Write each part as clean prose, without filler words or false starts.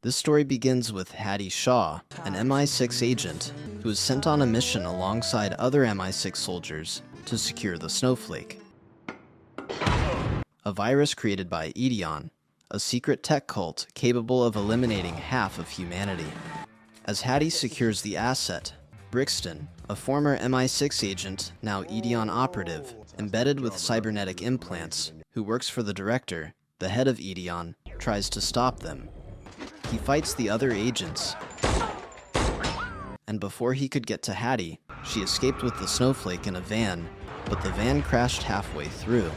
This story begins with Hattie Shaw, an MI6 agent who is sent on a mission alongside other MI6 soldiers to secure the Snowflake, a virus created by Ideon, a secret tech cult capable of eliminating half of humanity. As Hattie secures the asset, Brixton, a former MI6 agent, now Ideon operative, embedded with cybernetic implants, who works for the director, the head of Ideon, tries to stop them. He fights the other agents, and before he could get to Hattie, she escaped with the Snowflake in a van, but the van crashed halfway through.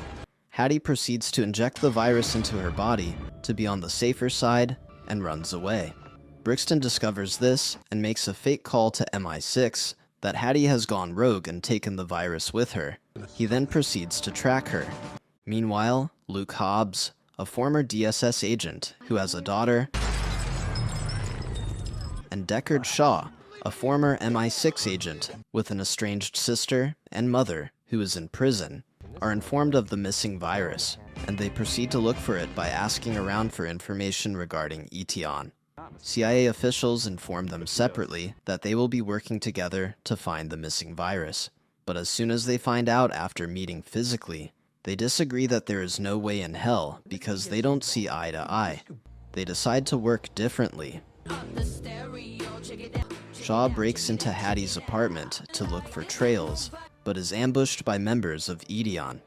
Hattie proceeds to inject the virus into her body to be on the safer side and runs away. Brixton discovers this and makes a fake call to MI6 that Hattie has gone rogue and taken the virus with her. He then proceeds to track her. Meanwhile, Luke Hobbs, a former DSS agent who has a daughter, and Deckard Shaw, a former MI6 agent with an estranged sister and mother who is in prison, are informed of the missing virus, and they proceed to look for it by asking around for information regarding Ideon. CIA officials inform them separately that they will be working together to find the missing virus, but as soon as they find out after meeting physically, they disagree that there is no way in hell because they don't see eye to eye. They decide to work differently. Shaw breaks into Hattie's apartment to look for trails, but is ambushed by members of Ideon.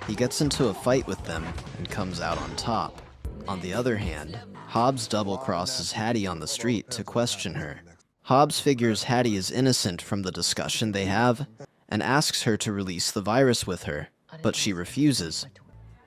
He gets into a fight with them and comes out on top. On the other hand, Hobbs double-crosses Hattie on the street to question her. Hobbs figures Hattie is innocent from the discussion they have and asks her to release the virus with her, but she refuses.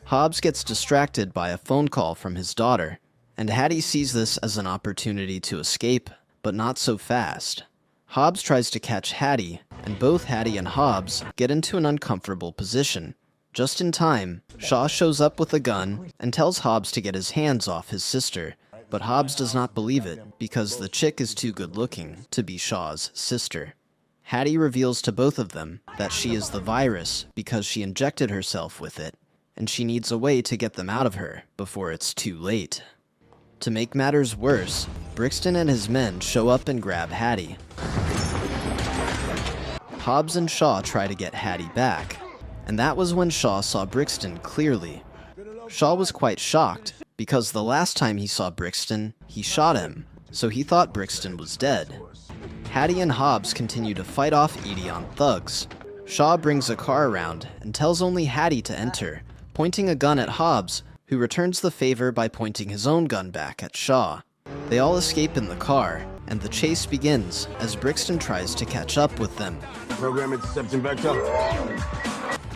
Hobbs gets distracted by a phone call from his daughter, and Hattie sees this as an opportunity to escape, but not so fast. Hobbs tries to catch Hattie, and both Hattie and Hobbs get into an uncomfortable position. Just in time, Shaw shows up with a gun and tells Hobbs to get his hands off his sister, but Hobbs does not believe it because the chick is too good-looking to be Shaw's sister. Hattie reveals to both of them that she is the virus because she injected herself with it, and she needs a way to get them out of her before it's too late. To make matters worse, Brixton and his men show up and grab Hattie. Hobbs and Shaw try to get Hattie back, and that was when Shaw saw Brixton clearly. Shaw was quite shocked, because the last time he saw Brixton, he shot him, so he thought Brixton was dead. Hattie and Hobbs continue to fight off Ideon thugs. Shaw brings a car around and tells only Hattie to enter, pointing a gun at Hobbs, who returns the favor by pointing his own gun back at Shaw. They all escape in the car, and the chase begins as Brixton tries to catch up with them. Program intercepting vector.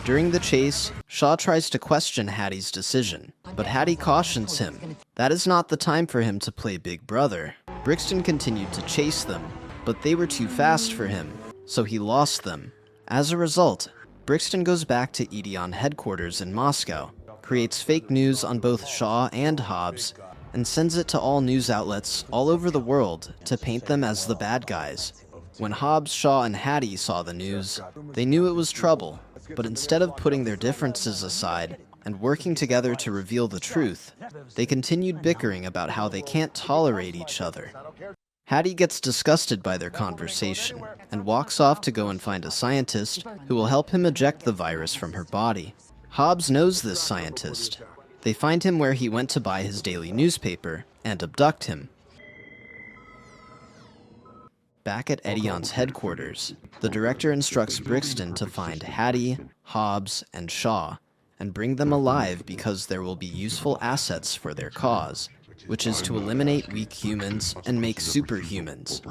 During the chase, Shaw tries to question Hattie's decision, but Hattie cautions him. That is not the time for him to play Big Brother. Brixton continued to chase them, but they were too fast for him, so he lost them. As a result, Brixton goes back to Ideon headquarters in Moscow, creates fake news on both Shaw and Hobbs, and sends it to all news outlets all over the world to paint them as the bad guys. When Hobbs, Shaw, and Hattie saw the news, they knew it was trouble, but instead of putting their differences aside and working together to reveal the truth, they continued bickering about how they can't tolerate each other. Hattie gets disgusted by their conversation and walks off to go and find a scientist who will help him eject the virus from her body. Hobbs knows this scientist. They find him where he went to buy his daily newspaper and abduct him. Back at Ideon's headquarters, the director instructs Brixton to find Hattie, Hobbs, and Shaw, and bring them alive because there will be useful assets for their cause, which is to eliminate weak humans and make superhumans.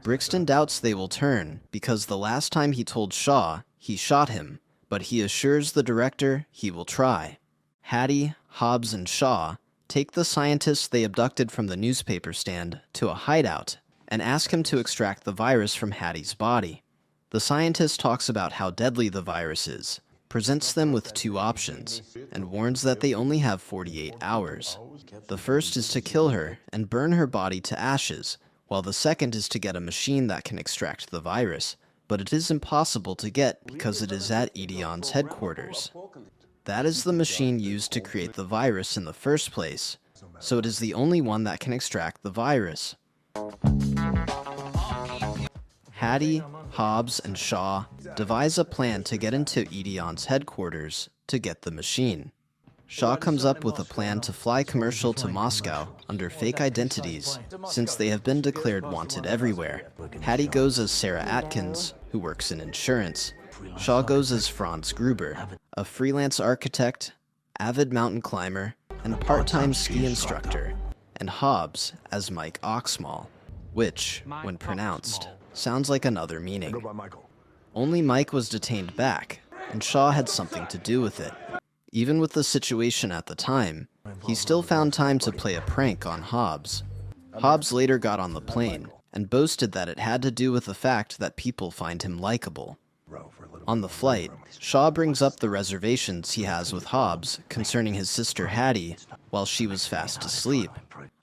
Brixton doubts they will turn because the last time he told Shaw, he shot him, but he assures the director he will try. Hattie, Hobbs, and Shaw take the scientist they abducted from the newspaper stand to a hideout and ask him to extract the virus from Hattie's body. The scientist talks about how deadly the virus is, presents them with two options, and warns that they only have 48 hours. The first is to kill her and burn her body to ashes, while the second is to get a machine that can extract the virus, but it is impossible to get because it is at Ideon's headquarters. That is the machine used to create the virus in the first place, so it is the only one that can extract the virus. Hattie, Hobbs, and Shaw devise a plan to get into Idion's headquarters to get the machine. Shaw comes up with a plan to fly commercial to Moscow under fake identities, since they have been declared wanted everywhere. Hattie goes as Sarah Atkins, who works in insurance. Shaw goes as Franz Gruber, a freelance architect, avid mountain climber, and part-time ski instructor, and Hobbs as Mike Oxmall, which, when pronounced, sounds like another meaning. Only Mike was detained back, and Shaw had something to do with it. Even with the situation at the time, he still found time to play a prank on Hobbs. Hobbs later got on the plane and boasted that it had to do with the fact that people find him likable. On the flight, Shaw brings up the reservations he has with Hobbs concerning his sister Hattie while she was fast asleep.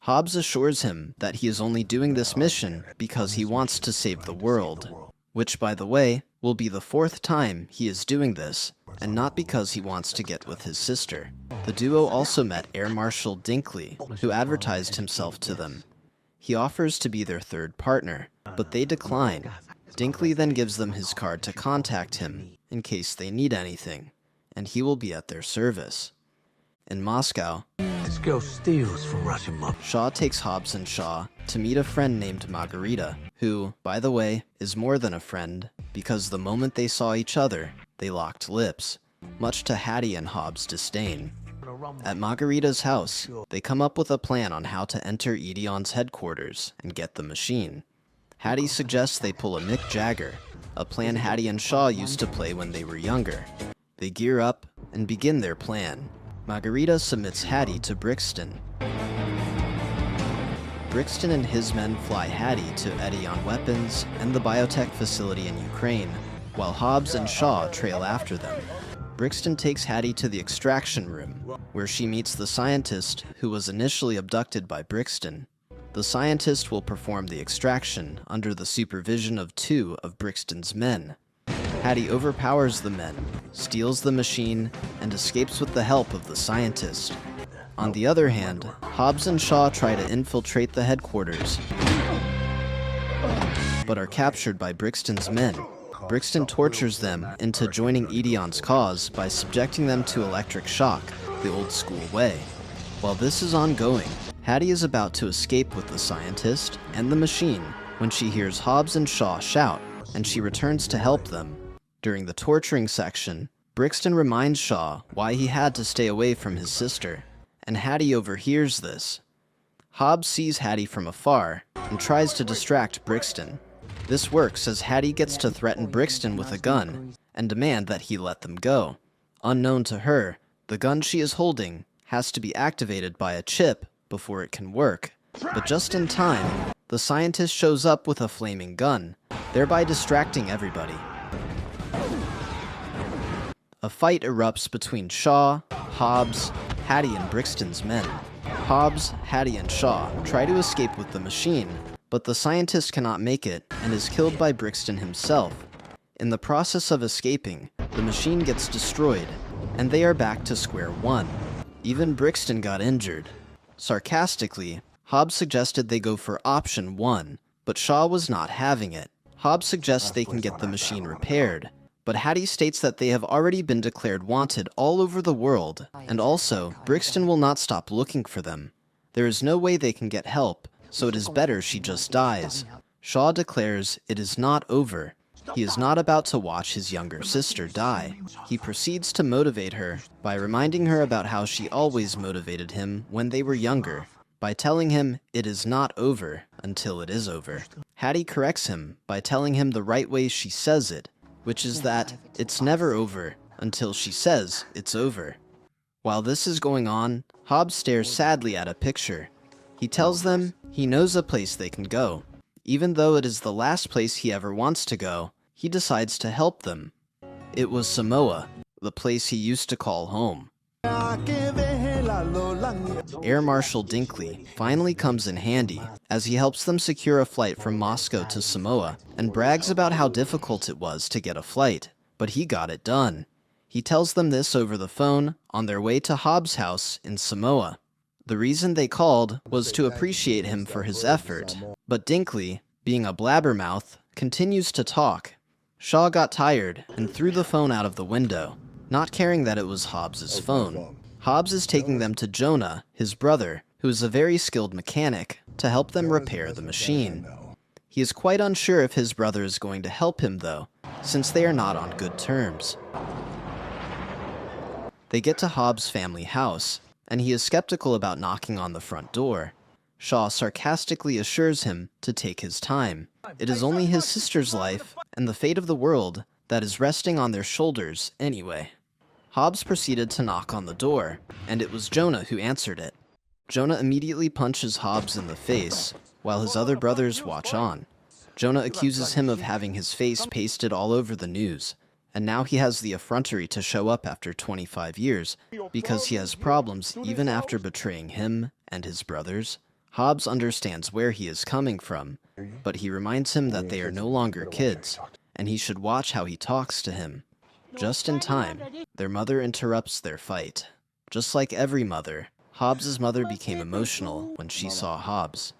Hobbs assures him that he is only doing this mission because he wants to save the world, which, by the way, will be the 4th time he is doing this, and not because he wants to get with his sister. The duo also met Air Marshal Dinkley, who advertised himself to them. He offers to be their 3rd partner, but they decline. Dinkley then gives them his card to contact him in case they need anything, and he will be at their service. In Moscow, This girl steals from Russian mob. Shaw takes Hobbs and Shaw to meet a friend named Margarita, who, by the way, is more than a friend, because the moment they saw each other, they locked lips, much to Hattie and Hobbs' disdain. At Margarita's house, they come up with a plan on how to enter Idion's headquarters and get the machine. Hattie suggests they pull a Mick Jagger, a plan Hattie and Shaw used to play when they were younger. They gear up and begin their plan. Margarita submits Hattie to Brixton. Brixton and his men fly Hattie to Edion Weapons and the biotech facility in Ukraine, while Hobbs and Shaw trail after them. Brixton takes Hattie to the extraction room, where she meets the scientist who was initially abducted by Brixton. The scientist will perform the extraction under the supervision of 2 of Brixton's men. Hattie overpowers the men, steals the machine, and escapes with the help of the scientist. On the other hand, Hobbs and Shaw try to infiltrate the headquarters, but are captured by Brixton's men. Brixton tortures them into joining Idion's cause by subjecting them to electric shock, the old-school way. While this is ongoing, Hattie is about to escape with the scientist and the machine when she hears Hobbs and Shaw shout, and she returns to help them. During the torturing section, Brixton reminds Shaw why he had to stay away from his sister, and Hattie overhears this. Hobbs sees Hattie from afar and tries to distract Brixton. This works as Hattie gets to threaten Brixton with a gun and demand that he let them go. Unknown to her, the gun she is holding has to be activated by a chip before it can work. But just in time, the scientist shows up with a flaming gun, thereby distracting everybody. A fight erupts between Shaw, Hobbs, Hattie, and Brixton's men. Hobbs, Hattie, and Shaw try to escape with the machine, but the scientist cannot make it and is killed by Brixton himself. In the process of escaping, the machine gets destroyed, and they are back to square one. Even Brixton got injured. Sarcastically, Hobbs suggested they go for option 1, but Shaw was not having it. Hobbs suggests they can get the machine repaired, but Hattie states that they have already been declared wanted all over the world, and also, Brixton will not stop looking for them. There is no way they can get help, so it is better she just dies. Shaw declares it is not over. He is not about to watch his younger sister die. He proceeds to motivate her by reminding her about how she always motivated him when they were younger, by telling him it is not over until it is over. Hattie corrects him by telling him the right way she says it, which is that it's never over until she says it's over. While this is going on, Hobbs stares sadly at a picture. He tells them he knows a place they can go. Even though it is the last place he ever wants to go, he decides to help them. It was Samoa, the place he used to call home. Air Marshal Dinkley finally comes in handy, as he helps them secure a flight from Moscow to Samoa, and brags about how difficult it was to get a flight, but he got it done. He tells them this over the phone on their way to Hobbs' house in Samoa. The reason they called was to appreciate him for his effort, but Dinkley, being a blabbermouth, continues to talk. Shaw got tired and threw the phone out of the window, not caring that it was Hobbs's phone. Hobbs is taking them to Jonah, his brother, who is a very skilled mechanic, to help them repair the machine. He is quite unsure if his brother is going to help him, though, since they are not on good terms. They get to Hobbs' family house, and he is skeptical about knocking on the front door. Shaw sarcastically assures him to take his time. It is only his sister's life and the fate of the world that is resting on their shoulders anyway. Hobbs proceeded to knock on the door, and it was Jonah who answered it. Jonah immediately punches Hobbs in the face, while his other brothers watch on. Jonah accuses him of having his face pasted all over the news, and now he has the effrontery to show up after 25 years, because he has problems even after betraying him and his brothers. Hobbs understands where he is coming from, but he reminds him that they are no longer kids, and he should watch how he talks to him. Just in time, their mother interrupts their fight. Just like every mother, Hobbs's mother became emotional when she saw Hobbs.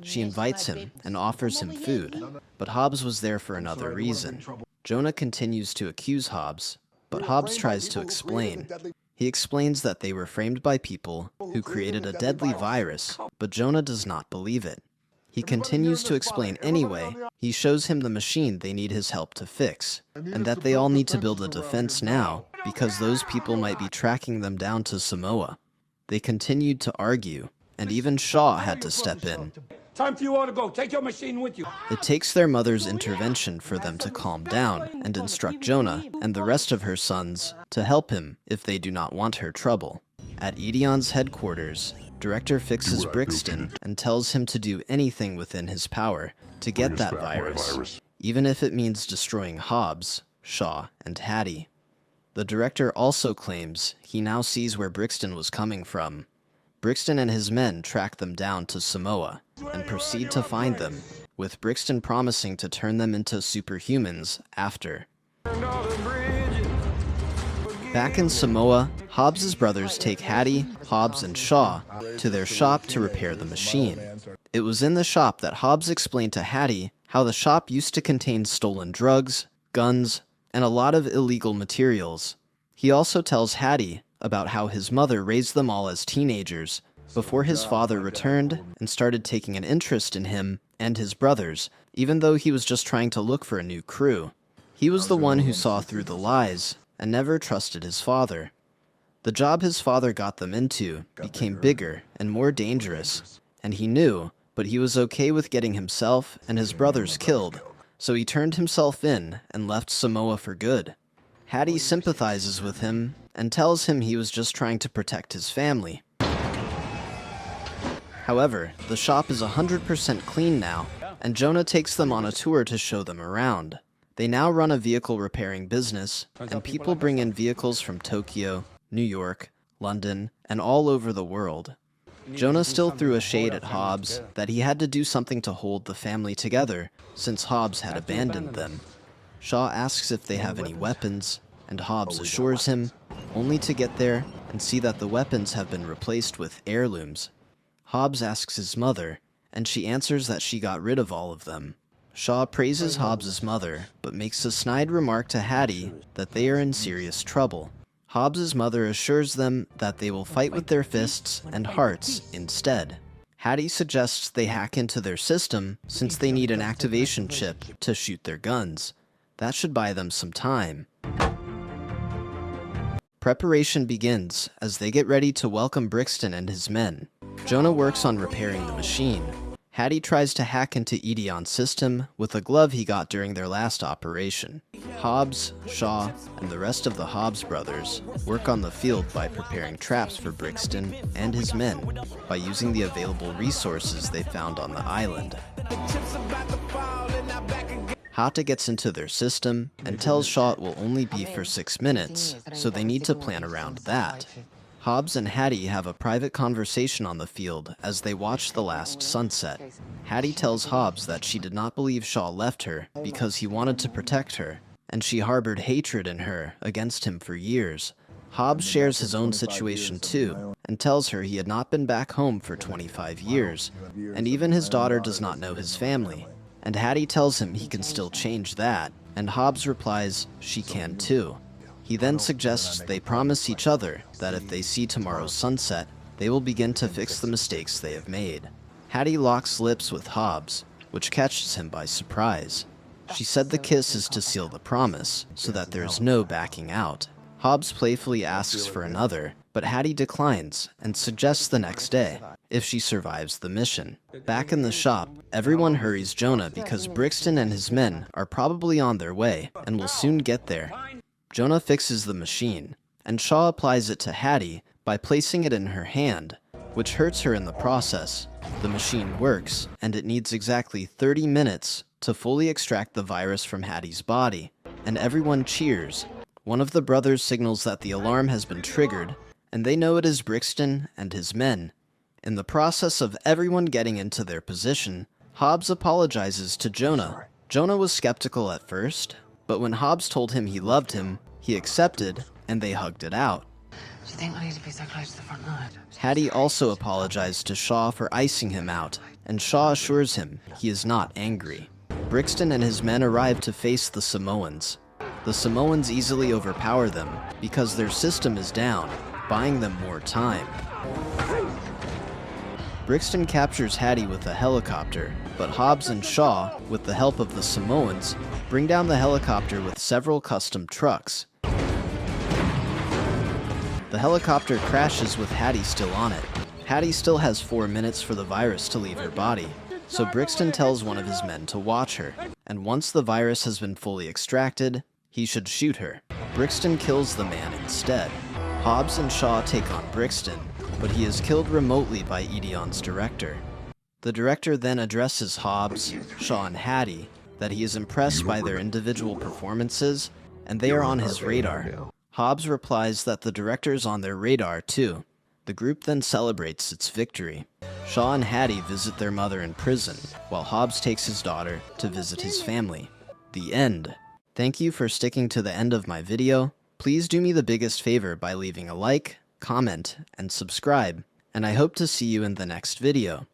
She invites him and offers him food, but Hobbs was there for another reason. Jonah continues to accuse Hobbs, but Hobbs tries to explain. He explains that they were framed by people who created a deadly virus, but Jonah does not believe it. He continues to explain anyway. He shows him the machine they need his help to fix, and that they all need to build a defense now, because those people might be tracking them down to Samoa. They continued to argue, and even Shaw had to step in. Time for you all to go. Take your machine with you. It takes their mother's intervention for them to calm down and instruct Jonah and the rest of her sons to help him if they do not want her trouble. At Idion's headquarters, Director fixes Brixton and tells him to do anything within his power to get that virus, even if it means destroying Hobbs, Shaw, and Hattie. The Director also claims he now sees where Brixton was coming from. Brixton and his men track them down to Samoa and proceed to find them, with Brixton promising to turn them into superhumans after. Back in Samoa, Hobbs's brothers take Hattie, Hobbs, and Shaw to their shop to repair the machine. It was in the shop that Hobbs explained to Hattie how the shop used to contain stolen drugs, guns, and a lot of illegal materials. He also tells Hattie about how his mother raised them all as teenagers before his father returned and started taking an interest in him and his brothers, even though he was just trying to look for a new crew. He was the one who saw through the lies and never trusted his father. The job his father got them into became bigger and more dangerous, and he knew, but he was okay with getting himself and his brothers killed, so he turned himself in and left Samoa for good. Hattie sympathizes with him and tells him he was just trying to protect his family. However, the shop is 100% clean now, and Jonah takes them on a tour to show them around. They now run a vehicle repairing business, and people bring in vehicles from Tokyo, New York, London, and all over the world. Jonah still threw a shade at Hobbs that he had to do something to hold the family together, since Hobbs had abandoned them. Shaw asks if they have any weapons, and Hobbs assures him, only to get there and see that the weapons have been replaced with heirlooms. Hobbs asks his mother, and she answers that she got rid of all of them. Shaw praises Hobbs's mother, but makes a snide remark to Hattie that they are in serious trouble. Hobbs's mother assures them that they will fight with their fists and hearts instead. Hattie suggests they hack into their system since they need an activation chip to shoot their guns. That should buy them some time. Preparation begins as they get ready to welcome Brixton and his men. Jonah works on repairing the machine. Hattie tries to hack into Idion's system with a glove he got during their last operation. Hobbs, Shaw, and the rest of the Hobbs brothers work on the field by preparing traps for Brixton and his men by using the available resources they found on the island. Hata gets into their system and tells Shaw it will only be for 6 minutes, so they need to plan around that. Hobbs and Hattie have a private conversation on the field as they watch the last sunset. Hattie tells Hobbs that she did not believe Shaw left her because he wanted to protect her, and she harbored hatred in her against him for years. Hobbs shares his own situation too, and tells her he had not been back home for 25 years, and even his daughter does not know his family. And Hattie tells him he can still change that, and Hobbs replies she can too. He then suggests they promise each other that if they see tomorrow's sunset, they will begin to fix the mistakes they have made. Hattie locks lips with Hobbs, which catches him by surprise. She said the kiss is to seal the promise, so that there is no backing out. Hobbs playfully asks for another, but Hattie declines and suggests the next day, if she survives the mission. Back in the shop, everyone hurries Jonah because Brixton and his men are probably on their way and will soon get there. Jonah fixes the machine, and Shaw applies it to Hattie by placing it in her hand, which hurts her in the process. The machine works, and it needs exactly 30 minutes to fully extract the virus from Hattie's body, and everyone cheers. One of the brothers signals that the alarm has been triggered, and they know it is Brixton and his men. In the process of everyone getting into their position, Hobbs apologizes to Jonah. Jonah was skeptical at first, but when Hobbs told him he loved him, he accepted, and they hugged it out. Do you think we need to be so close to the front line? Hattie also apologized to Shaw for icing him out, and Shaw assures him he is not angry. Brixton and his men arrive to face the Samoans. The Samoans easily overpower them because their system is down, buying them more time. Brixton captures Hattie with a helicopter, but Hobbs and Shaw, with the help of the Samoans, bring down the helicopter with several custom trucks. The helicopter crashes with Hattie still on it. Hattie still has 4 minutes for the virus to leave her body, so Brixton tells one of his men to watch her, and once the virus has been fully extracted, he should shoot her. Brixton kills the man instead. Hobbs and Shaw take on Brixton, but he is killed remotely by Idion's director. The director then addresses Hobbs, Shaw, and Hattie that he is impressed by their individual performances, and they are on his radar. Hobbs replies that the director is on their radar too. The group then celebrates its victory. Shaw and Hattie visit their mother in prison, while Hobbs takes his daughter to visit his family. The end. Thank you for sticking to the end of my video. Please do me the biggest favor by leaving a like, comment, and subscribe, and I hope to see you in the next video.